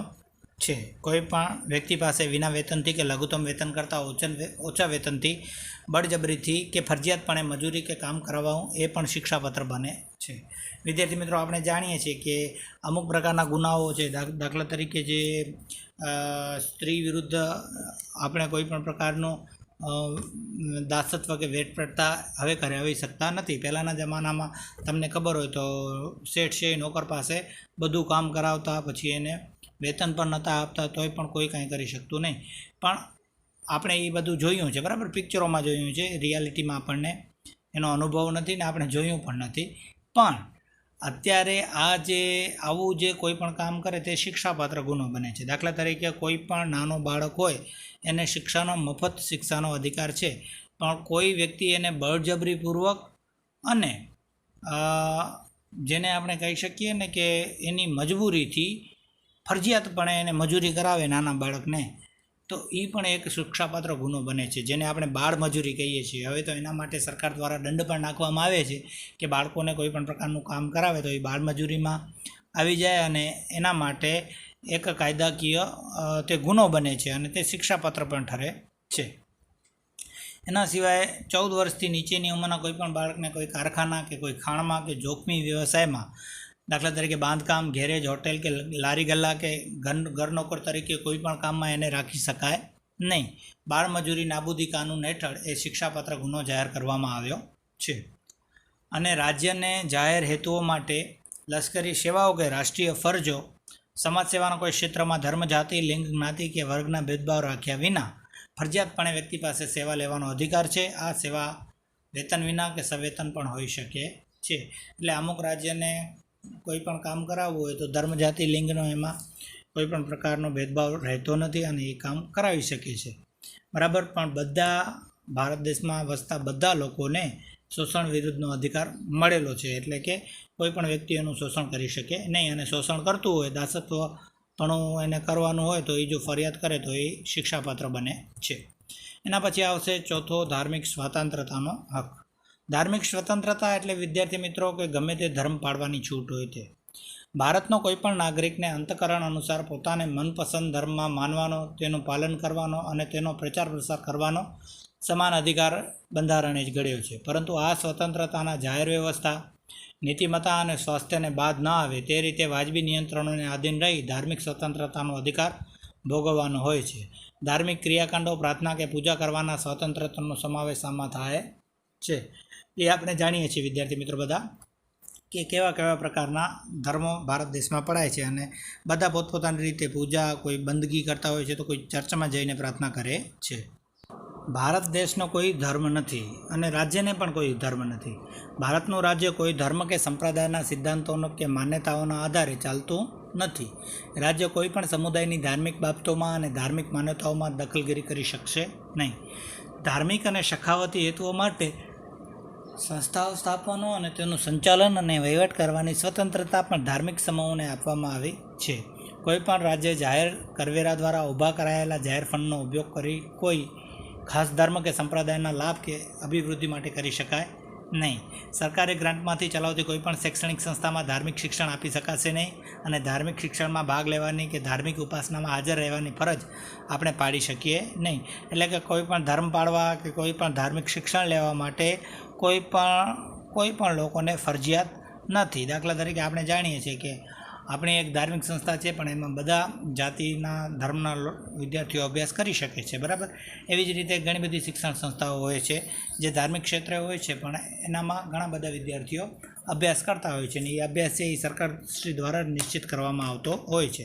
છે. કોઈ પણ વ્યક્તિ પાસે વિના વેતનથી કે લઘુત્તમ વેતન કરતાં ઓછા વેતનથી બળજબરીથી કે ફરજિયાતપણે મજૂરી કે કામ કરાવવું એ પણ શિક્ષાપત્ર બને છે. વિદ્યાર્થી મિત્રો, આપણે જાણીએ છીએ કે અમુક પ્રકારના ગુનાઓ છે, દાખલા તરીકે જે સ્ત્રી વિરુદ્ધ આપણે કોઈ પણ પ્રકારનું દાસત્વ કે વેઠ પ્રથા હવે કરાવી શકતા નથી. પહેલાંના જમાનામાં તમને ખબર હોય તો શેઠ છે નોકર પાસે બધું કામ કરાવતા, પછી એને વેતન પણ નહોતા આપતા, તોય પણ કોઈ કાંઈ કરી શકતું નહીં. પણ આપણે એ બધું જોયું છે, બરાબર, પિક્ચરોમાં જોયું છે, રિયાલિટીમાં આપણને એનો અનુભવ નથી ને આપણે જોયું પણ નથી. પણ અત્યારે આ જે આવું જે કોઈ પણ કામ કરે તે શિક્ષાપાત્ર ગુનો બને છે. દાખલા તરીકે કોઈ પણ નાનો બાળક હોય એને શિક્ષાનો મફત શિક્ષાનો અધિકાર છે, પણ કોઈ વ્યક્તિ એને બળજબરીપૂર્વક અને જેને આપણે કહી શકીએ ને કે એની મજબૂરીથી ફરજિયાતપણે એને મજૂરી કરાવે નાના બાળકને, તો એ પણ એક શિક્ષાપાત્ર ગુનો બને છે, જેને આપણે બાળ મજૂરી કહીએ છીએ. હવે તો એના માટે સરકાર દ્વારા દંડ પણ નાખવામાં આવે છે કે બાળકોને કોઈ પણ પ્રકારનું કામ કરાવે તો એ બાળ મજૂરીમાં આવી જાય, અને એના માટે એક કાયદાકીય તે ગુનો બને છે અને તે શિક્ષાપાત્ર પણ ઠરે છે. એના સિવાય 14 વર્ષથી નીચેની ઉંમરના કોઈ પણ બાળકને કોઈ કારખાના કે કોઈ ખાણમાં કે જોખમી વ્યવસાયમાં, દાખલા તરીકે બાંધકામ, ગેરેજ, હોટેલ કે લારી ગલ્લા કે ઘર નોકર તરીકે કોઈ પણ કામમાં એને રાખી શકાય નહીં. બાળમજૂરી નાબૂદી કાનૂન હેઠળ એ શિક્ષાપાત્ર ગુનો જાહેર કરવામાં આવ્યો છે. અને રાજ્યને જાહેર હેતુઓ માટે લશ્કરી સેવાઓ કે રાષ્ટ્રીય ફરજો, સમાજ સેવાના કોઈ ક્ષેત્રમાં ધર્મ, જાતિ, લિંગ, જ્ઞાતિ કે વર્ગના ભેદભાવ રાખ્યા વિના ફરજિયાતપણે વ્યક્તિ પાસે સેવા લેવાનો અધિકાર છે. આ સેવા વેતન વિના કે સવેતન પણ હોઈ શકે છે. એટલે અમુક રાજ્યને કોઈ પણ કામ કરાવવું હોય તો ધર્મ, જાતિ, લિંગનો એમાં કોઈ પણ પ્રકારનો ભેદભાવ રહેતો નથી અને એ કામ કરાવી શકે છે. બરાબર. પણ બધા ભારત દેશમાં વસતા બધા લોકોને શોષણ વિરુદ્ધનો અધિકાર મળેલો છે, એટલે કે કોઈ પણ વ્યક્તિ એનું શોષણ કરી શકે નહીં, અને શોષણ કરતું હોય, દાસત્વપણું એને કરવાનું હોય તો એ જો ફરિયાદ કરે તો એ શિક્ષાપાત્ર બને છે. એના પછી આવશે ચોથો, ધાર્મિક સ્વતંત્રતાનો હક. ધાર્મિક સ્વતંત્રતા એટલે વિદ્યાર્થી મિત્રો કે ગમે તે ધર્મ પાળવાની છૂટ હોય તે. ભારતનો કોઈ પણ નાગરિકને અંતકરણ અનુસાર પોતાને મનપસંદ ધર્મમાં માનવાનો, તેનું પાલન કરવાનો અને તેનો પ્રચાર પ્રસાર કરવાનો સમાન અધિકાર બંધારણે જ ઘડ્યો છે. પરંતુ આ સ્વતંત્રતાના જાહેર વ્યવસ્થા, નીતિમત્તા અને સ્વાસ્થ્યને બાદ ન આવે તે રીતે વાજબી નિયંત્રણોને આધીન રહી ધાર્મિક સ્વતંત્રતાનો અધિકાર ભોગવવાનો હોય છે. ધાર્મિક ક્રિયાકાંડો, પ્રાર્થના કે પૂજા કરવાના સ્વતંત્રતાનો સમાવેશ આમાં થાય છે. એ આપણે જાણીએ છીએ વિદ્યાર્થી મિત્રો બધા કે કેવા કેવા પ્રકારના ધર્મો ભારત દેશમાં પડાય છે, અને બધા પોતપોતાની રીતે પૂજા, કોઈ બંદગી કરતા હોય છે તો કોઈ ચર્ચમાં જઈને પ્રાર્થના કરે છે. ભારત દેશનો કોઈ ધર્મ નથી અને રાજ્યને પણ કોઈ ધર્મ નથી. ભારતનું રાજ્ય કોઈ ધર્મ કે સંપ્રદાયના સિદ્ધાંતોનો કે માન્યતાઓના આધારે ચાલતું નથી. રાજ્ય કોઈ પણ સમુદાયની ધાર્મિક બાબતોમાં અને ધાર્મિક માન્યતાઓમાં દખલગીરી કરી શકશે નહીં. ધાર્મિક અને સખાવતી હેતુઓ માટે સંસ્થાઓ સ્થાપવાનો અને તેનું સંચાલન અને વહીવટ કરવાની સ્વતંત્રતા પણ ધાર્મિક સમૂહોને આપવામાં આવી છે. કોઈપણ રાજ્ય જાહેર કરવેરા દ્વારા ઊભા કરાયેલા જાહેર ફંડનો ઉપયોગ કરી કોઈ ખાસ ધર્મ કે સંપ્રદાયના લાભ કે અભિવૃદ્ધિ માટે કરી શકાય નહીં. સરકારી ગ્રાન્ટમાંથી ચલાવતી કોઈપણ શૈક્ષણિક સંસ્થામાં ધાર્મિક શિક્ષણ આપી શકાશે નહીં, અને ધાર્મિક શિક્ષણમાં ભાગ લેવાની કે ધાર્મિક ઉપાસનામાં હાજર રહેવાની ફરજ આપણે પાડી શકીએ નહીં. એટલે કે કોઈ પણ ધર્મ પાળવા કે કોઈ પણ ધાર્મિક શિક્ષણ લેવા માટે કોઈ પણ લોકોને ફરજિયાત નથી. દાખલા તરીકે આપણે જાણીએ છીએ કે આપણી એક ધાર્મિક સંસ્થા છે, પણ એમાં બધા જાતિના ધર્મના વિદ્યાર્થીઓ અભ્યાસ કરી શકે છે. બરાબર. એવી જ રીતે ઘણી બધી શિક્ષણ સંસ્થાઓ હોય છે જે ધાર્મિક ક્ષેત્રે હોય છે, પણ એનામાં ઘણા બધા વિદ્યાર્થીઓ અભ્યાસ કરતા હોય છે, અને એ અભ્યાસ છે એ સરકારશ્રી દ્વારા નિશ્ચિત કરવામાં આવતો હોય છે.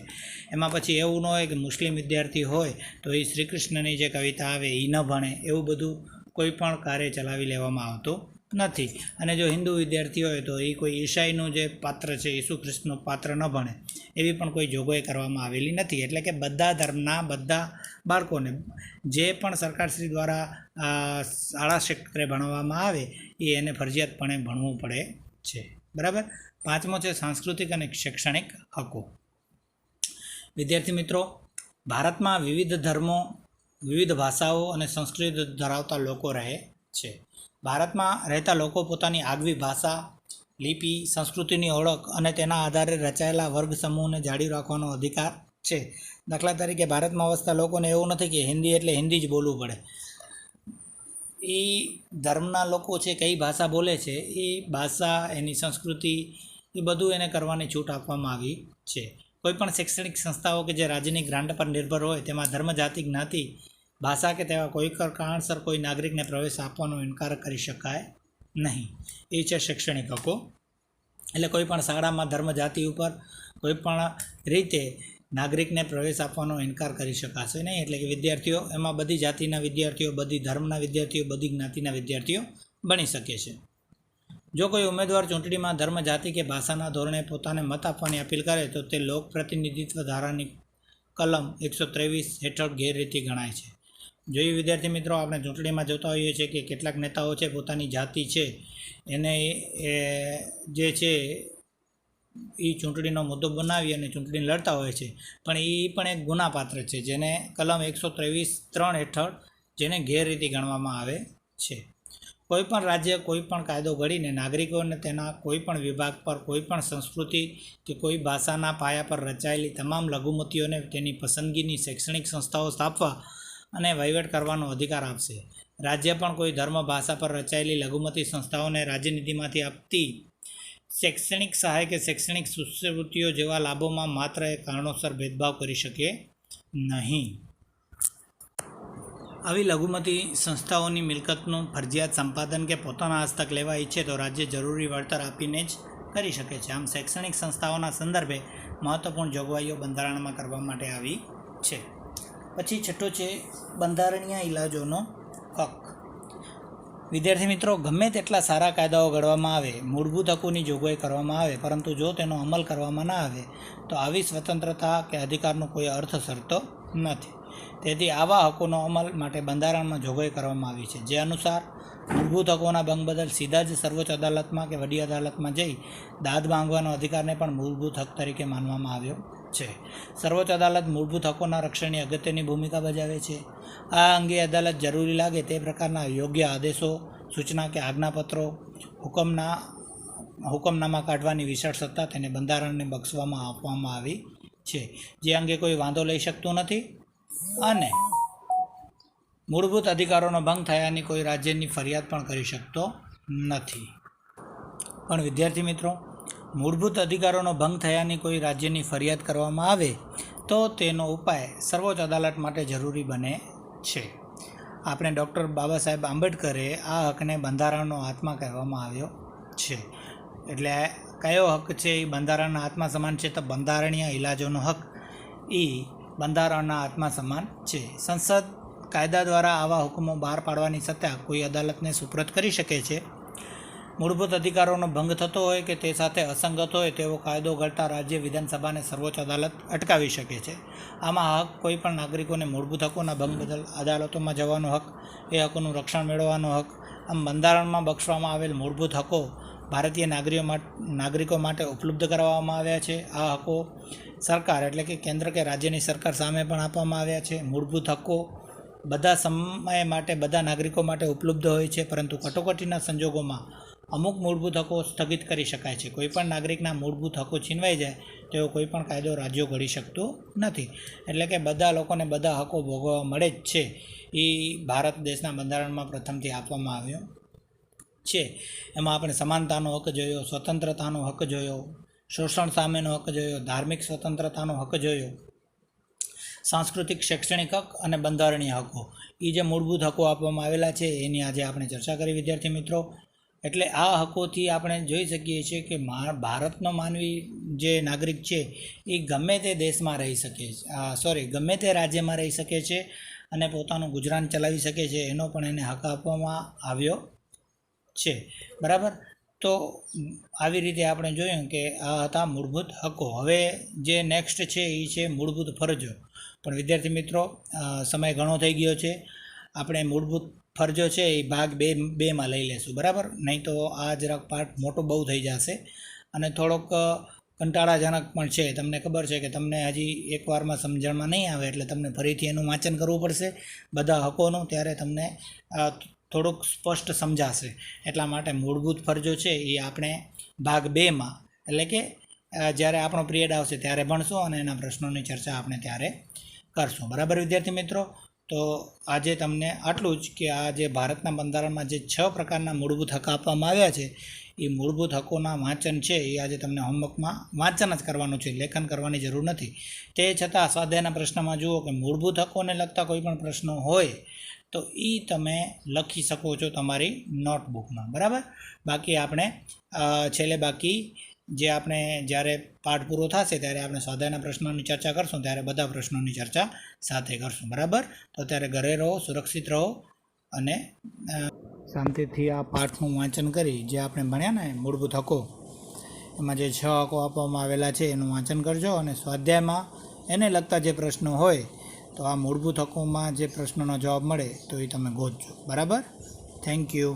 એમાં પછી એવું ન હોય કે મુસ્લિમ વિદ્યાર્થી હોય તો એ શ્રી કૃષ્ણની જે કવિતા આવે એ ન ભણે, એવું બધું કોઈ પણ કાર્ય ચલાવી લેવામાં આવતું નથી. અને જો હિન્દુ વિદ્યાર્થી હોય તો એ કોઈ ઈસાઈનું જે પાત્ર છે, ઈસુ ખ્રિસ્તનું પાત્ર ન ભણે, એવી પણ કોઈ જોગવાઈ કરવામાં આવેલી નથી. એટલે કે બધા ધર્મના બધા બાળકોને જે પણ સરકારશ્રી દ્વારા શાળા ક્ષેત્રે ભણવામાં આવે એને ફરજિયાતપણે ભણવું પડે છે. બરાબર. પાંચમો છે સાંસ્કૃતિક અને શૈક્ષણિક હકો. વિદ્યાર્થી મિત્રો, ભારતમાં વિવિધ ધર્મો, વિવિધ ભાષાઓ અને સંસ્કૃતિ ધરાવતા લોકો રહે છે. ભારતમાં રહેતા લોકો પોતાની આગવી ભાષા, લિપિ, સંસ્કૃતિની ઓળખ અને તેના આધારે રચાયેલા વર્ગ સમૂહને જાળવી રાખવાનો અધિકાર છે. દાખલા તરીકે ભારતમાં વસતા લોકોને એવું નથી કે હિન્દી એટલે હિન્દી જ બોલવું પડે. એ ધર્મના લોકો છે, કઈ ભાષા બોલે છે, એ ભાષા, એની સંસ્કૃતિ, એ બધું એને કરવાની છૂટ આપવામાં આવી છે. કોઈપણ શૈક્ષણિક સંસ્થાઓ કે જે રાજ્યની ગ્રાન્ટ પર નિર્ભર હોય તેમાં ધર્મ, જાતિ, જ્ઞાતિ, ભાષા કે તેવા કોઈ કારણસર કોઈ નાગરિકને પ્રવેશ આપવાનો ઇનકાર કરી શકાય નહીં. એ છે શૈક્ષણિક હકો. એટલે કોઈ પણ શાળામાં ધર્મ, જાતિ ઉપર કોઈ પણ રીતે નાગરિકને પ્રવેશ આપવાનો ઇનકાર કરી શકાશે નહીં. એટલે કે વિદ્યાર્થીઓ એમાં બધી જાતિના વિદ્યાર્થીઓ, બધી ધર્મના વિદ્યાર્થીઓ, બધી જ્ઞાતિના વિદ્યાર્થીઓ ભણી શકે છે. જો કોઈ ઉમેદવાર ચૂંટણીમાં ધર્મ, જાતિ કે ભાષાના ધોરણે પોતાને મત આપવાની અપીલ કરે તો તે લોક પ્રતિનિધિત્વ ધારાની કલમ 123 હેઠળ ગેરરીતિ ગણાય છે. જોઈએ વિદ્યાર્થી મિત્રો, આપણે ચૂંટણીમાં જોતા હોઈએ છીએ કે કેટલાક નેતાઓ છે પોતાની જાતિ છે એને જે છે એ ચૂંટણીનો મુદ્દો બનાવી અને ચૂંટણી લડતા હોય છે, પણ એ પણ એક ગુનાપાત્ર છે, જેને કલમ 123(3) હેઠળ જેને ગેરરીતિ ગણવામાં આવે છે. કોઈપણ રાજ્ય કોઈપણ કાયદો ઘડીને નાગરિકોને તેના કોઈપણ વિભાગ પર, કોઈપણ સંસ્કૃતિ કે કોઈ ભાષાના પાયા પર રચાયેલી તમામ લઘુમતીઓને તેની પસંદગીની શૈક્ષણિક સંસ્થાઓ સ્થાપવા અને વહીવટ કરવાનો અધિકાર આપશે. રાજ્ય પણ કોઈ ધર્મ, ભાષા પર રચાયેલી લઘુમતી સંસ્થાઓને રાજ્યનીતિમાંથી આપતી શૈક્ષણિક સહાય કે શૈક્ષણિક શિષ્યવૃત્તિઓ જેવા લાભોમાં માત્ર એક કારણોસર ભેદભાવ કરી શકે નહીં. આવી લઘુમતી સંસ્થાઓની મિલકતનું ફરજિયાત સંપાદન કે પોતાના હસ્તક લેવા ઈચ્છે તો રાજ્ય જરૂરી વળતર આપીને જ કરી શકે છે. આમ શૈક્ષણિક સંસ્થાઓના સંદર્ભે મહત્વપૂર્ણ જોગવાઈઓ બંધારણમાં કરવા માટે આવી છે. પછી છઠ્ઠો છે બંધારણીય ઇલાજોનો હક. વિદ્યાર્થી મિત્રો, ગમે તેટલા સારા કાયદાઓ ઘડવામાં આવે, મૂળભૂત હકોની જોગવાઈ કરવામાં આવે, પરંતુ જો તેનો અમલ કરવામાં ના આવે તો આવી સ્વતંત્રતા કે અધિકારનો કોઈ અર્થ સરતો નથી. તેથી આવા હકોનો અમલ માટે બંધારણમાં જોગવાઈ કરવામાં આવી છે, જે અનુસાર મૂળભૂત હકોના ભંગ બદલ સીધા જ સર્વોચ્ચ અદાલતમાં કે વડી અદાલતમાં જઈ દાદ માંગવાનો અધિકારને પણ મૂળભૂત હક તરીકે માનવામાં આવ્યો છે. સર્વોચ્ચ અદાલત મૂળભૂત હકોના રક્ષણની અગત્યની ભૂમિકા ભજવે છે. આ અંગે અદાલત જરૂરી લાગે તે પ્રકારના યોગ્ય આદેશો, સૂચના કે આજ્ઞાપત્રો, હુકમનામા કાઢવાની વિશાળ સત્તા તેને બંધારણને બક્ષવામાં આપવામાં આવી છે, જે અંગે કોઈ વાંધો લઈ શકતું નથી અને મૂળભૂત અધિકારોનો ભંગ થયાની કોઈ રાજ્યની ફરિયાદ પણ કરી શકતો નથી. પણ વિદ્યાર્થી મિત્રો, મૂળભૂત અધિકારોનો ભંગ થયાની કોઈ રાજ્યની ફરિયાદ કરવામાં આવે તો તેનો ઉપાય સર્વોચ્ચ અદાલત માટે જરૂરી બને છે. આપણે ડૉક્ટર બાબા સાહેબ આંબેડકરે આ હકને બંધારણનો આત્મા કહેવામાં આવ્યો છે. એટલે કયો હક છે એ બંધારણના આત્મા સમાન છે? તો બંધારણીય ઇલાજોનો હક એ બંધારણના આત્મા સમાન છે. સંસદ કાયદા દ્વારા આવા હુકમો બહાર પાડવાની સત્તા કોઈ અદાલતને સુપ્રત કરી શકે છે. મૂળભૂત અધિકારોનો ભંગ થતો હોય કે તે સાથે અસંગત હોય તેવો કાયદો ઘડતા રાજ્ય વિધાનસભાને સર્વોચ્ચ અદાલત અટકાવી શકે છે. આમાં હક કોઈપણ નાગરિકોને મૂળભૂત હકોના ભંગ બદલ અદાલતોમાં જવાનો હક, એ હકોનું રક્ષણ મેળવવાનો હક. આમ બંધારણમાં બક્ષવામાં આવેલ મૂળભૂત હકો ભારતીય નાગરિકો માટે ઉપલબ્ધ કરાવવામાં આવ્યા છે. આ હકો સરકાર એટલે કે કેન્દ્ર કે રાજ્યની સરકાર સામે પણ આપવામાં આવ્યા છે. મૂળભૂત હકો બધા સમય માટે બધા નાગરિકો માટે ઉપલબ્ધ હોય છે, પરંતુ કટોકટીના સંજોગોમાં અમુક મૂળભૂત હકો સ્થગિત કરી શકાય છે. કોઈપણ નાગરિકના મૂળભૂત હકો છીનવાઈ જાય તેવો કોઈપણ કાયદો રાજ્યો ઘડી શકતો નથી. એટલે કે બધા લોકોને બધા હકો ભોગવવા મળે જ છે. એ ભારત દેશના બંધારણમાં પ્રથમથી આપવામાં આવ્યો છે. એમાં આપણે સમાનતાનો હક જોયો, સ્વતંત્રતાનો હક જોયો, શોષણ સામેનો હક જોયો, ધાર્મિક સ્વતંત્રતાનો હક જોયો, સાંસ્કૃતિક શૈક્ષણિક હક અને બંધારણીય હકો, એ જે મૂળભૂત હકો આપવામાં આવેલા છે એની આજે આપણે ચર્ચા કરી વિદ્યાર્થી મિત્રો. એટલે આ હકોથી આપણે જોઈ શકીએ છીએ કે ભારતનો માનવી જે નાગરિક છે એ ગમે તે દેશમાં રહી શકે છે, ગમે તે રાજ્યમાં રહી શકે છે અને પોતાનું ગુજરાન ચલાવી શકે છે, એનો પણ એને હક આપવામાં આવ્યો છે. બરાબર. તો આવી રીતે આપણે જોયું કે આ હતા મૂળભૂત હકો. હવે જે નેક્સ્ટ છે એ છે મૂળભૂત ફરજો. પણ વિદ્યાર્થી મિત્રો, સમય ઘણો થઈ ગયો છે. આપણે મૂળભૂત ફરજો છે એ ભાગ 2માં લઈ લેશું. બરાબર. નહીં તો આ જરાક પાર્ટ મોટો બહુ થઈ જશે અને થોડોક કંટાળાજનક પણ છે. તમને ખબર છે કે તમને હજી એકવારમાં સમજણમાં નહીં આવે, એટલે તમને ફરીથી એનું વાંચન કરવું પડશે બધા હકોનું, ત્યારે તમને થોડુંક સ્પષ્ટ સમજાશે. એટલા માટે મૂળભૂત ફરજો છે એ આપણે ભાગ 2માં એટલે કે જ્યારે આપણો પિરિયડ આવશે ત્યારે ભણશું અને એના પ્રશ્નોની ચર્ચા આપણે ત્યારે કરશું. બરાબર વિદ્યાર્થી મિત્રો. તો આજે તમને આટલું જ કે આ જે ભારતના બંધારણમાં જે 6 પ્રકારના મૂળભૂત હક આપવામાં આવ્યા છે એ મૂળભૂત હકોના વાંચન છે એ આજે તમને હોમવર્કમાં વાંચન જ કરવાનું છે, લેખન કરવાની જરૂર નથી. તે છતાં સ્વાધ્યાયના પ્રશ્નમાં જુઓ કે મૂળભૂત હકોને લગતા કોઈ પણ પ્રશ્નો હોય તો એ તમે લખી શકો છો તમારી નોટબુકમાં. બરાબર. બાકી આપણે છેલ્લે જે આપણે જ્યારે પાઠ પૂરો થશે ત્યારે આપણે સ્વાધ્યાયના પ્રશ્નોની ચર્ચા કરશું, ત્યારે બધા પ્રશ્નોની ચર્ચા સાથે કરશું. બરાબર. તો ત્યારે ઘરે રહો, સુરક્ષિત રહો અને શાંતિથી આ પાઠનું વાંચન કરી જે આપણે ભણ્યા ને મૂળભૂત હકો, એમાં જે 6 હકો આપવામાં આવેલા છે એનું વાંચન કરજો. અને સ્વાધ્યાયમાં એને લગતા જે પ્રશ્નો હોય તો આ મૂળભૂત હકોમાં જે પ્રશ્નોનો જવાબ મળે તો એ તમે ગોતજો. બરાબર? Thank you.